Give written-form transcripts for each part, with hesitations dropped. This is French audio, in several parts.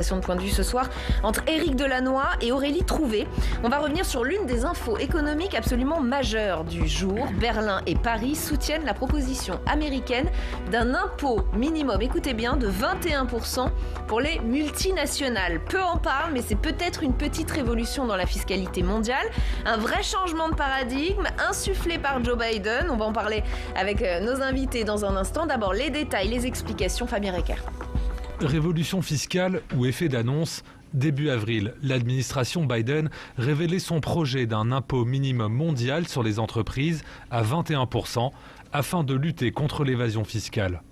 De point de vue ce soir entre Éric Delannoy et Aurélie Trouvé. On va revenir sur l'une des infos économiques absolument majeures du jour. Berlin et Paris soutiennent la proposition américaine d'un impôt minimum, écoutez bien, de 21% pour les multinationales. Peu en parlent, mais c'est peut-être une petite révolution dans la fiscalité mondiale. Un vrai changement de paradigme insufflé par Joe Biden. On va en parler avec nos invités dans un instant. D'abord les détails, les explications, Fabien Recker. Révolution fiscale ou effet d'annonce, début avril, l'administration Biden révélait son projet d'un impôt minimum mondial sur les entreprises à 21% afin de lutter contre l'évasion fiscale.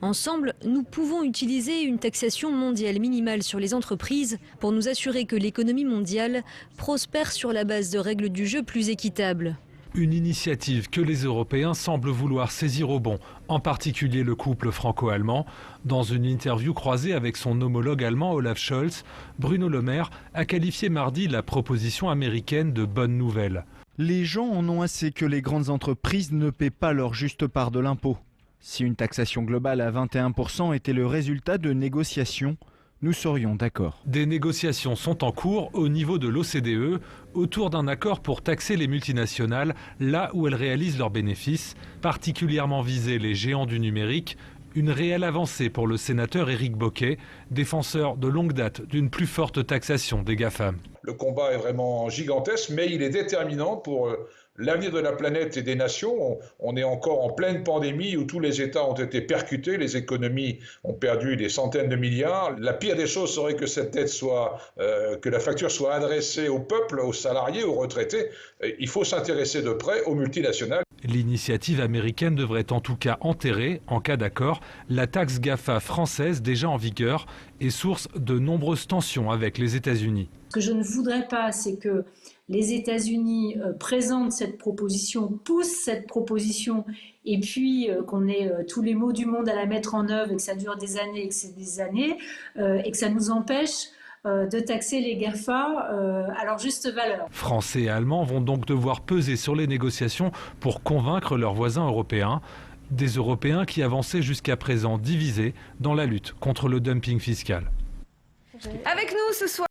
Ensemble, nous pouvons utiliser une taxation mondiale minimale sur les entreprises pour nous assurer que l'économie mondiale prospère sur la base de règles du jeu plus équitables. Une initiative que les Européens semblent vouloir saisir au bon, en particulier le couple franco-allemand. Dans une interview croisée avec son homologue allemand Olaf Scholz, Bruno Le Maire a qualifié mardi la proposition américaine de bonne nouvelle. Les gens en ont assez que les grandes entreprises ne paient pas leur juste part de l'impôt. Si une taxation globale à 21% était le résultat de négociations, nous serions d'accord. Des négociations sont en cours au niveau de l'OCDE autour d'un accord pour taxer les multinationales là où elles réalisent leurs bénéfices, particulièrement viser les géants du numérique. Une réelle avancée pour le sénateur Éric Bocquet, défenseur de longue date d'une plus forte taxation des GAFAM. Le combat est vraiment gigantesque, mais il est déterminant pour l'avenir de la planète et des nations. On est encore en pleine pandémie où tous les États ont été percutés, les économies ont perdu des centaines de milliards. La pire des choses serait que cette dette que la facture soit adressée au peuple, aux salariés, aux retraités. Il faut s'intéresser de près aux multinationales. L'initiative américaine devrait en tout cas enterrer, en cas d'accord, la taxe GAFA française déjà en vigueur et source de nombreuses tensions avec les États-Unis. Ce que je ne voudrais pas, c'est que les États-Unis présentent cette proposition, poussent cette proposition, et puis qu'on ait tous les maux du monde à la mettre en œuvre et que ça dure des années et que c'est des années, et que ça nous empêche de taxer les GAFA à leur juste valeur. Français et Allemands vont donc devoir peser sur les négociations pour convaincre leurs voisins européens. Des Européens qui avançaient jusqu'à présent divisés dans la lutte contre le dumping fiscal. Avec nous ce soir.